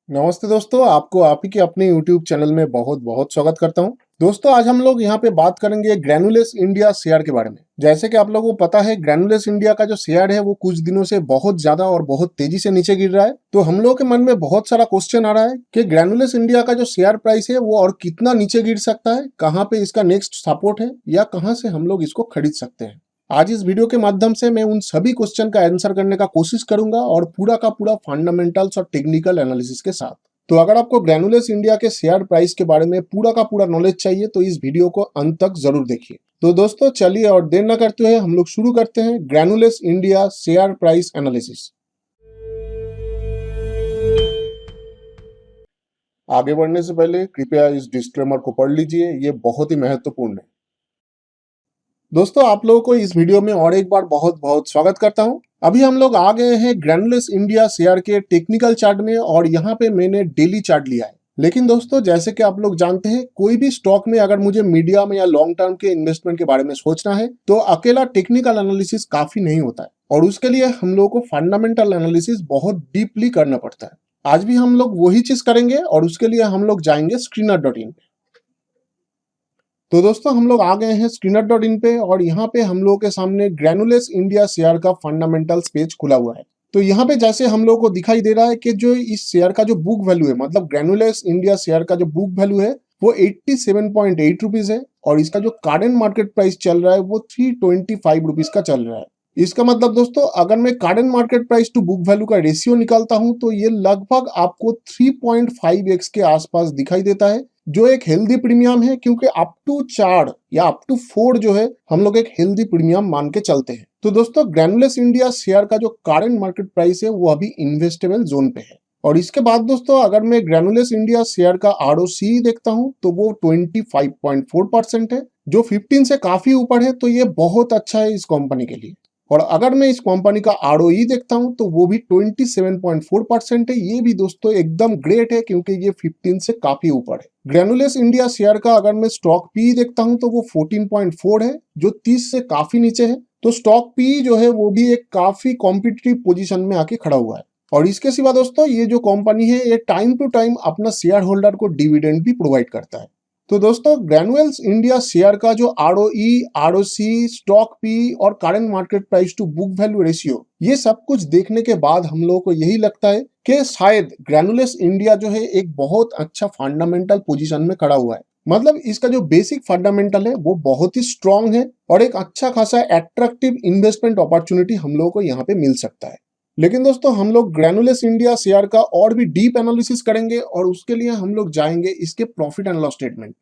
नमस्ते दोस्तों, आपको आप ही के अपने YouTube चैनल में बहुत बहुत स्वागत करता हूं। दोस्तों, आज हम लोग यहाँ पे बात करेंगे ग्रैनुलस इंडिया शेयर के बारे में। जैसे कि आप लोगों को पता है, ग्रैनुलस इंडिया का जो शेयर है वो कुछ दिनों से बहुत ज्यादा और बहुत तेजी से नीचे गिर रहा है। तो हम लोगों के मन में बहुत सारा क्वेश्चन आ रहा है कि ग्रैनुलस इंडिया का जो शेयर प्राइस है वो और कितना नीचे गिर सकता है, कहाँ पे इसका नेक्स्ट सपोर्ट है या कहाँ से हम लोग इसको खरीद सकते हैं। आज इस वीडियो के माध्यम से मैं उन सभी क्वेश्चन का आंसर करने का कोशिश करूंगा और पूरा का पूरा फंडामेंटल्स और टेक्निकल एनालिसिस के साथ। तो अगर आपको ग्रैनुलस इंडिया के शेयर प्राइस के बारे में पूरा का पूरा नॉलेज चाहिए तो इस वीडियो को अंत तक जरूर देखिए। तो दोस्तों चलिए और देर न करते हुए हम लोग शुरू करते हैं granules India share price analysis. आगे बढ़ने से पहले कृपया इस डिस्क्लेमर को पढ़ लीजिए, ये बहुत ही महत्वपूर्ण है। दोस्तों, आप लोगों को इस वीडियो में और एक बार बहुत बहुत स्वागत करता हूं। अभी हम लोग आ गए हैं ग्रैनुलस इंडिया शेयर के टेक्निकल चार्ट में और यहाँ पे मैंने डेली चार्ट लिया है। लेकिन दोस्तों, जैसे कि आप लोग जानते हैं, कोई भी स्टॉक में अगर मुझे मीडियम या लॉन्ग टर्म के इन्वेस्टमेंट के बारे में सोचना है तो अकेला टेक्निकल एनालिसिस काफी नहीं होता है और उसके लिए हम लोग को फंडामेंटल एनालिसिस बहुत डीपली करना पड़ता है। आज भी हम लोग वही चीज करेंगे और उसके लिए हम लोग जाएंगे स्क्रीनर.इन पे। तो दोस्तों, हम लोग आ गए हैं स्क्रीनर.इन पे और यहाँ पे हम लोगों के सामने ग्रैनुलस इंडिया शेयर का फंडामेंटल्स पेज खुला हुआ है। तो यहाँ पे जैसे हम लोग को दिखाई दे रहा है कि जो इस शेयर का जो बुक वैल्यू है, मतलब ग्रैनुलस इंडिया शेयर का जो बुक वैल्यू है वो 87.8 रुपीज है और इसका जो करंट मार्केट प्राइस चल रहा है वो 325 रुपीज का चल रहा है। इसका मतलब दोस्तों, अगर मैं current market price to book value का रेशियो निकालता हूं तो ये लगभग आपको 3.5x के आसपास दिखाई देता है, जो एक हेल्दी प्रीमियम है, क्योंकि अप टू 4 या अप टू 4 जो है हम लोग एक हेल्दी प्रीमियम मान के चलते हैं। तो दोस्तों, ग्रैनुलस इंडिया शेयर का जो करंट मार्केट प्राइस है वो अभी इन्वेस्टेबल जोन पे है। और इसके बाद दोस्तों, अगर मैं ग्रैनुलस इंडिया शेयर का ROC देखता हूं तो वो 25.4% है, जो 15 से काफी ऊपर है। तो ये बहुत अच्छा है इस कंपनी के लिए। और अगर मैं इस कंपनी का ROE देखता हूं तो वो भी 27.4% है। ये भी दोस्तों एकदम ग्रेट है, क्योंकि ये 15 से काफी ऊपर है। ग्रैनुलस इंडिया शेयर का अगर मैं स्टॉक पी देखता हूं तो वो 14.4 है, जो 30 से काफी नीचे है। तो स्टॉक पी जो है वो भी एक काफी कॉम्पिटिटिव पोजीशन में आके खड़ा हुआ है। और इसके सिवा दोस्तों, ये जो कंपनी है ये टाइम टू टाइम अपना शेयर होल्डर को डिविडेंड भी प्रोवाइड करता है। तो दोस्तों, ग्रैनुलस इंडिया शेयर का जो ROE, ROC, स्टॉक पी और current market price to book value ratio, ये सब कुछ देखने के बाद हम लोगों को यही लगता है कि शायद ग्रैनुलस इंडिया जो है एक बहुत अच्छा फंडामेंटल पोजीशन में खड़ा हुआ है। मतलब इसका जो बेसिक फंडामेंटल है वो बहुत ही स्ट्रांग है और एक अच्छा खासा एट्रैक्टिव इन्वेस्टमेंट अपॉर्चुनिटी हम लोगों को यहाँ पे मिल सकता है। लेकिन दोस्तों, हम लोग ग्रैनुलस इंडिया शेयर का और भी डीप एनालिसिस करेंगे और उसके लिए हम लोग जाएंगे इसके प्रॉफिट एंड लॉस स्टेटमेंट।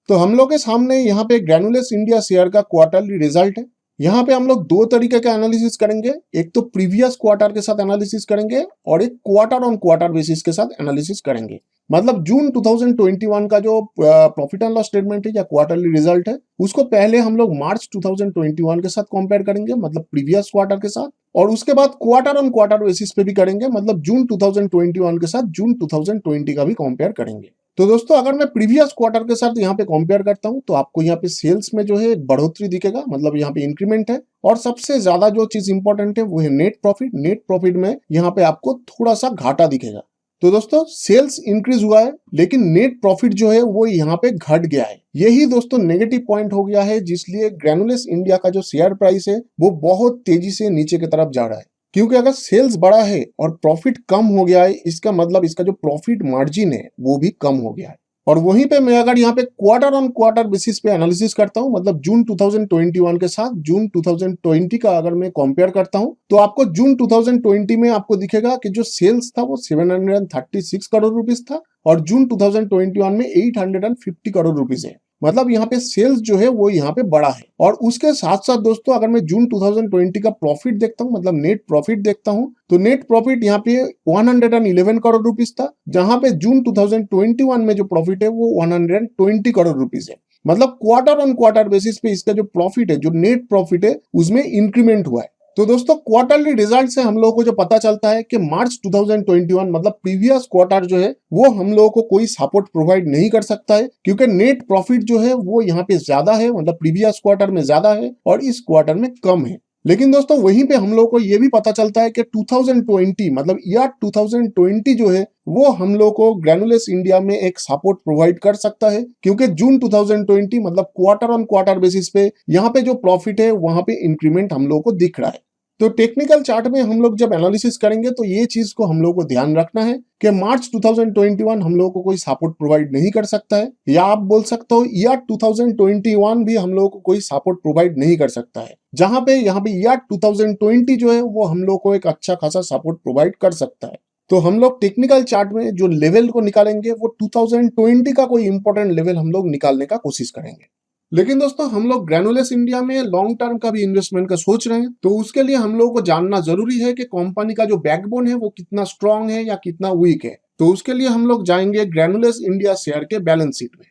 तो हम लोग के सामने यहाँ पे ग्रैनुलस इंडिया शेयर का क्वार्टरली रिजल्ट है। यहाँ पे हम लोग दो तरीके का एनालिसिस करेंगे, एक तो प्रीवियस क्वार्टर के साथ एनालिसिस करेंगे और एक क्वार्टर ऑन क्वार्टर बेसिस के साथ एनालिसिस करेंगे। मतलब जून 2021 का जो प्रॉफिट एंड लॉस स्टेटमेंट है या क्वार्टरली रिजल्ट है, उसको पहले हम लोग मार्च 2021 के साथ कंपेयर करेंगे, मतलब प्रीवियस क्वार्टर के साथ, और उसके बाद क्वार्टर ऑन क्वार्टर बेसिस पे भी करेंगे, मतलब जून 2021 के साथ जून 2020 का भी कंपेयर करेंगे। तो दोस्तों, अगर मैं प्रीवियस क्वार्टर के साथ यहाँ पे कंपेयर करता हूँ तो आपको यहाँ पे सेल्स में जो है बढ़ोतरी दिखेगा, मतलब यहाँ पे इंक्रीमेंट है। और सबसे ज्यादा जो चीज इंपॉर्टेंट है वो है नेट प्रॉफिट। नेट प्रॉफिट में यहाँ पे आपको थोड़ा सा घाटा दिखेगा। तो दोस्तों, सेल्स इंक्रीज हुआ है लेकिन नेट प्रॉफिट जो है वो यहाँ पे घट गया है। यही दोस्तों नेगेटिव पॉइंट हो गया है, जिसलिए ग्रैनुलस इंडिया का जो शेयर प्राइस है वो बहुत तेजी से नीचे की तरफ जा रहा है। क्योंकि अगर सेल्स बड़ा है और प्रॉफिट कम हो गया है, इसका मतलब इसका जो प्रॉफिट मार्जिन है वो भी कम हो गया है। और वहीं पे मैं अगर यहाँ पे क्वार्टर ऑन क्वार्टर बेसिस पे एनालिसिस करता हूँ, मतलब जून 2021 के साथ जून 2020 का अगर मैं कंपेयर करता हूँ तो आपको जून 2020 में आपको दिखेगा कि जो सेल्स था वो 736 करोड़ रुपीस था और जून 2021 में 850 करोड़ रुपीस है। मतलब यहाँ पे सेल्स जो है वो यहाँ पे बड़ा है। और उसके साथ साथ दोस्तों, अगर मैं जून 2020 का प्रॉफिट देखता हूँ, मतलब नेट प्रॉफिट देखता हूँ, तो नेट प्रॉफिट यहाँ पे 111 करोड़ रुपीस था, जहां पे जून 2021 में जो प्रॉफिट है वो 120 करोड़ रुपीस है। मतलब क्वार्टर ऑन क्वार्टर बेसिस पे इसका जो प्रॉफिट है, जो नेट प्रॉफिट है, उसमें इंक्रीमेंट हुआ है। तो दोस्तों, क्वार्टरली रिजल्ट से हम लोगों को जो पता चलता है कि मार्च 2021 मतलब प्रीवियस क्वार्टर जो है वो हम लोगों को कोई सपोर्ट प्रोवाइड नहीं कर सकता है, क्योंकि नेट प्रॉफिट जो है वो यहाँ पे ज्यादा है, मतलब प्रीवियस क्वार्टर में ज्यादा है और इस क्वार्टर में कम है। लेकिन दोस्तों वहीं पे हम लोग को ये भी पता चलता है कि 2020 मतलब ईयर 2020 जो है वो हम लोग को ग्रैनुलस इंडिया में एक सपोर्ट प्रोवाइड कर सकता है, क्योंकि जून 2020 मतलब क्वार्टर ऑन क्वार्टर बेसिस पे यहाँ पे जो प्रॉफिट है वहां पे इंक्रीमेंट हम लोग को दिख रहा है। तो टेक्निकल चार्ट में हम लोग जब एनालिसिस करेंगे तो ये चीज को हम लोग को ध्यान रखना है कि मार्च 2021 हम लोग को कोई सपोर्ट प्रोवाइड नहीं कर सकता है, या आप बोल सकते हो ईयर 2021 भी हम लोग को कोई सपोर्ट प्रोवाइड नहीं कर सकता है। जहां पे यहाँ पे ईयर 2020 जो है वो हम लोग को एक अच्छा खासा सपोर्ट प्रोवाइड कर सकता है। तो हम लोग टेक्निकल चार्ट में जो लेवल को निकालेंगे वो 2020 का कोई इंपॉर्टेंट लेवल हम लोग निकालने का कोशिश करेंगे। लेकिन दोस्तों हम लोग ग्रैनुलस इंडिया में लॉन्ग टर्म का भी इन्वेस्टमेंट का सोच रहे हैं, तो उसके लिए हम लोगों को जानना जरूरी है कि कंपनी का जो बैकबोन है वो कितना स्ट्रांग है या कितना वीक है। तो उसके लिए हम लोग जाएंगे ग्रैनुलस इंडिया शेयर के बैलेंस शीट में।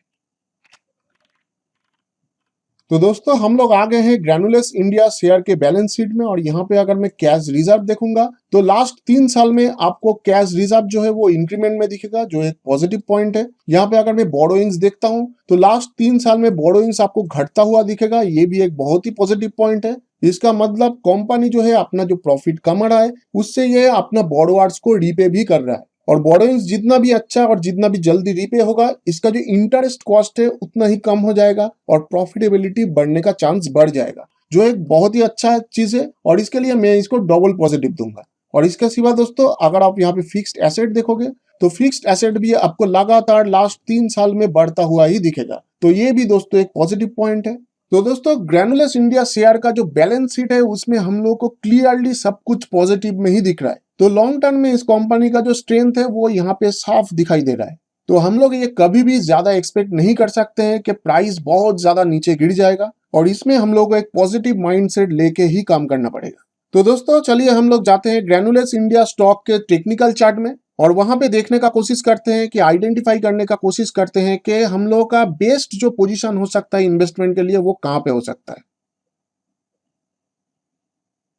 तो दोस्तों हम लोग आ गए हैं ग्रैनुलस इंडिया शेयर के बैलेंस शीट में, और यहाँ पे अगर मैं कैश रिजर्व देखूंगा तो लास्ट 3 साल में आपको कैश रिजर्व जो है वो इंक्रीमेंट में दिखेगा, जो एक पॉजिटिव पॉइंट है। यहाँ पे अगर मैं बोरोइंग्स देखता हूँ तो लास्ट 3 साल में बोरोइंग्स आपको घटता हुआ दिखेगा, ये भी एक बहुत ही पॉजिटिव पॉइंट है। इसका मतलब कंपनी जो है अपना जो प्रॉफिट कमा रहा है उससे ये अपना बोरोवर्स को रीपे भी कर रहा है, और बोरोइंग्स जितना भी अच्छा और जितना भी जल्दी रीपे होगा इसका जो इंटरेस्ट कॉस्ट है उतना ही कम हो जाएगा और प्रॉफिटेबिलिटी बढ़ने का चांस बढ़ जाएगा, जो एक बहुत ही अच्छा चीज है, और इसके लिए मैं इसको डबल पॉजिटिव दूंगा। और इसके सिवा दोस्तों अगर आप यहाँ पे फिक्स्ड एसेट देखोगे तो फिक्स्ड एसेट भी आपको लगातार लास्ट 3 साल में बढ़ता हुआ ही दिखेगा, तो ये भी दोस्तों एक पॉजिटिव पॉइंट है। तो दोस्तों ग्रैनुलस इंडिया शेयर का जो बैलेंस शीट है उसमें हम लोग को क्लियरली सब कुछ पॉजिटिव में ही दिख रहा है। तो लॉन्ग टर्म में इस कंपनी का जो स्ट्रेंथ है वो यहाँ पे साफ दिखाई दे रहा है। तो हम लोग ये कभी भी ज्यादा एक्सपेक्ट नहीं कर सकते हैं कि प्राइस बहुत ज्यादा नीचे गिर जाएगा, और इसमें हम लोग को एक पॉजिटिव माइंडसेट लेके ही काम करना पड़ेगा। तो दोस्तों चलिए हम लोग जाते हैं ग्रैनुलस इंडिया स्टॉक के टेक्निकल चार्ट में, और वहां पे देखने का कोशिश करते हैं कि आइडेंटिफाई करने का कोशिश करते हैं कि हम लोग का बेस्ट जो पोजीशन हो सकता है इन्वेस्टमेंट के लिए वो कहां पे हो सकता है।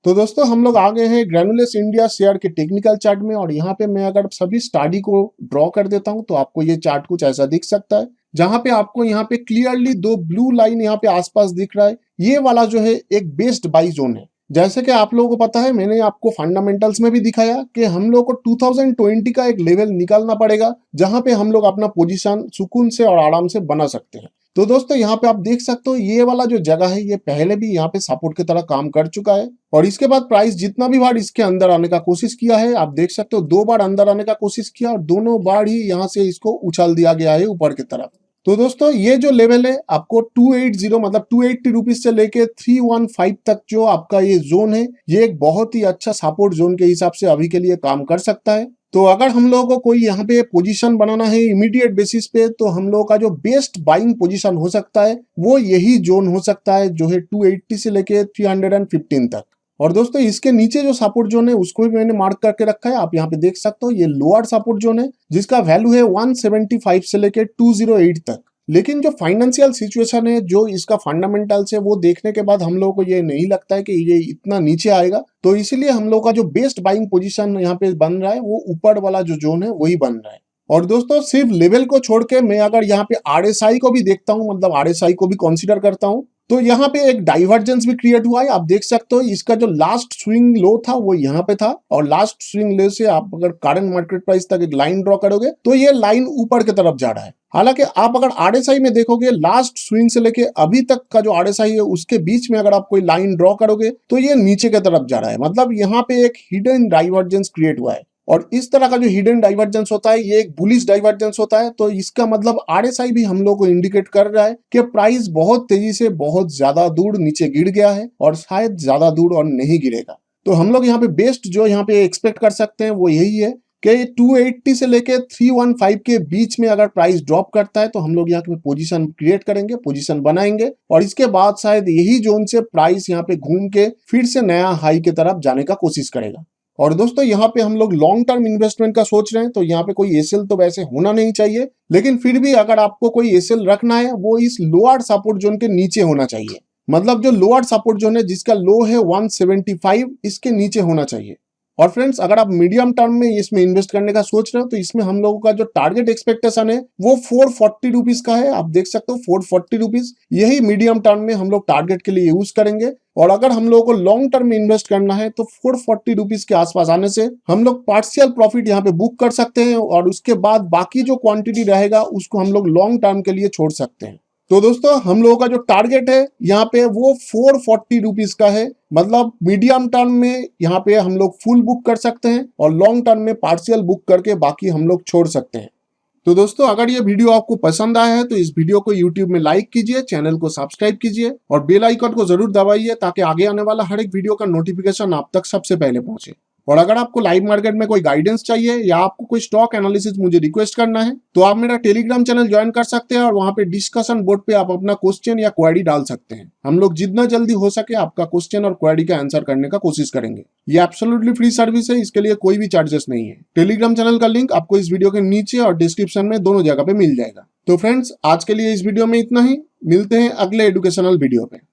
तो दोस्तों हम लोग आ गए हैं ग्रैनुलस इंडिया शेयर के टेक्निकल चार्ट में, और यहाँ पे मैं अगर सभी स्टडी को ड्रॉ कर देता हूं तो आपको ये चार्ट कुछ ऐसा दिख सकता है, जहां पे आपको यहाँ पे क्लियरली दो ब्लू लाइन यहाँ पे आसपास दिख रहा है। ये वाला जो है एक बेस्ट बाई जोन है। जैसे कि आप लोगों को पता है मैंने आपको फंडामेंटल्स में भी दिखाया कि हम लोग को 2020 का एक लेवल निकालना पड़ेगा जहां पे हम लोग अपना पोजीशन सुकून से और आराम से बना सकते हैं। तो दोस्तों यहाँ पे आप देख सकते हो ये वाला जो जगह है ये पहले भी यहाँ पे सपोर्ट की तरह काम कर चुका है, और इसके बाद प्राइस जितना भी बार इसके अंदर आने का कोशिश किया है आप देख सकते हो 2 बार अंदर आने का कोशिश किया और दोनों बार ही यहाँ से इसको उछाल दिया गया है ऊपर की तरफ। तो दोस्तों ये जो लेवल है आपको 280 मतलब 280 रुपीज से लेके 315 तक जो आपका ये जोन है ये एक बहुत ही अच्छा सपोर्ट जोन के हिसाब से अभी के लिए काम कर सकता है। तो अगर हम लोगों को कोई यहाँ पे पोजीशन बनाना है इमीडिएट बेसिस पे तो हम लोगों का जो बेस्ट बाइंग पोजीशन हो सकता है वो यही जोन हो सकता है, जो है 280 से लेके 315 तक। और दोस्तों इसके नीचे जो सपोर्ट जोन है उसको भी मैंने मार्क करके रखा है, आप यहाँ पे देख सकते हो ये लोअर सपोर्ट जोन है जिसका वैल्यू है 175 से लेके 208 तक। लेकिन जो फाइनेंशियल सिचुएशन है जो इसका फंडामेंटल्स है वो देखने के बाद हम लोगों को ये नहीं लगता है कि ये इतना नीचे आएगा, तो इसीलिए हम लोग का जो बेस्ट बाइंग पोजीशन यहाँ पे बन रहा है वो ऊपर वाला जो जोन है वही बन रहा है। और दोस्तों सिर्फ लेवल को छोड़ के मैं अगर यहाँ पे आरएसआई को भी देखता हूँ, मतलब आरएसआई को भी कंसीडर करता हूँ, तो यहाँ पे एक डाइवर्जेंस भी क्रिएट हुआ है। आप देख सकते हो इसका जो लास्ट स्विंग लो था वो यहाँ पे था, और लास्ट स्विंग लो से आप अगर करंट मार्केट प्राइस तक एक लाइन ड्रॉ करोगे तो ये लाइन ऊपर की तरफ जा रहा है। हालांकि आप अगर आरएसआई में देखोगे लास्ट स्विंग से लेके अभी तक का जो आरएसआई है उसके बीच में अगर आप कोई लाइन ड्रॉ करोगे तो ये नीचे की तरफ जा रहा है, मतलब यहाँ पे एक हिडन डाइवर्जेंस क्रिएट हुआ है। और इस तरह का जो हिडन डाइवर्जेंस होता है ये एक बुलिश डाइवर्जेंस होता है, तो इसका मतलब आरएसआई भी हम लोग को इंडिकेट कर रहा है कि प्राइस बहुत तेजी से बहुत ज्यादा दूर नीचे गिर गया है और शायद ज्यादा दूर और नहीं गिरेगा। तो हम लोग यहाँ पे बेस्ट जो यहाँ पे एक्सपेक्ट कर सकते हैं वो यही है कि 280 से लेके 315 के बीच में अगर प्राइस ड्रॉप करता है तो हम लोग यहाँ पे पोजीशन क्रिएट करेंगे, पोजीशन बनाएंगे, और इसके बाद शायद यही जोन से प्राइस यहाँ पे घूम के फिर से नया हाई की तरफ जाने का कोशिश करेगा। और दोस्तों यहाँ पे हम लोग लॉन्ग टर्म इन्वेस्टमेंट का सोच रहे हैं तो यहाँ पे कोई एसएल तो वैसे होना नहीं चाहिए, लेकिन फिर भी अगर आपको कोई एसएल रखना है वो इस लोअर सपोर्ट जोन के नीचे होना चाहिए, मतलब जो लोअर सपोर्ट जोन है जिसका लो है 175 इसके नीचे होना चाहिए। और फ्रेंड्स, अगर आप मीडियम टर्म में इसमें इन्वेस्ट करने का सोच रहे हो तो इसमें हम लोगों का जो टारगेट एक्सपेक्टेशन है वो 440 रुपीज का है। आप देख सकते हो 440 रुपीज, यही मीडियम टर्म में हम लोग टारगेट के लिए यूज करेंगे। और अगर हम लोगों को लॉन्ग टर्म में इन्वेस्ट करना है तो 440 रुपीज के आसपास आने से हम लोग पार्शियल प्रॉफिट यहाँ पे बुक कर सकते हैं और उसके बाद बाकी जो क्वांटिटी रहेगा उसको हम लोग लॉन्ग टर्म के लिए छोड़ सकते हैं। तो दोस्तों, हम लोगों का जो टारगेट है यहाँ पे वो 440 रुपीज का है। मतलब मीडियम टर्म में यहाँ पे हम लोग फुल बुक कर सकते हैं और लॉन्ग टर्म में पार्शियल बुक करके बाकी हम लोग छोड़ सकते हैं। तो दोस्तों, अगर ये वीडियो आपको पसंद आया है तो इस वीडियो को YouTube में लाइक कीजिए, चैनल को सब्सक्राइब कीजिए और बेल आइकन को जरूर दबाइए ताकि आगे आने वाला हर एक वीडियो का नोटिफिकेशन आप तक सबसे पहले पहुंचे। और अगर आपको लाइव मार्केट में कोई गाइडेंस चाहिए या आपको कोई स्टॉक एनालिसिस मुझे रिक्वेस्ट करना है तो आप मेरा टेलीग्राम चैनल ज्वाइन कर सकते हैं और वहां पे डिस्कशन बोर्ड पे आप अपना क्वेश्चन या क्वेरी डाल सकते हैं। हम लोग जितना जल्दी हो सके आपका क्वेश्चन और क्वेरी का आंसर करने का कोशिश करेंगे। ये एब्सोल्युटली फ्री सर्विस है, इसके लिए कोई भी चार्जेस नहीं है। टेलीग्राम चैनल का लिंक आपको इस वीडियो के नीचे और डिस्क्रिप्शन में दोनों जगह पे मिल जाएगा। तो फ्रेंड्स, आज के लिए इस वीडियो में इतना ही। मिलते हैं अगले एजुकेशनल वीडियो पे।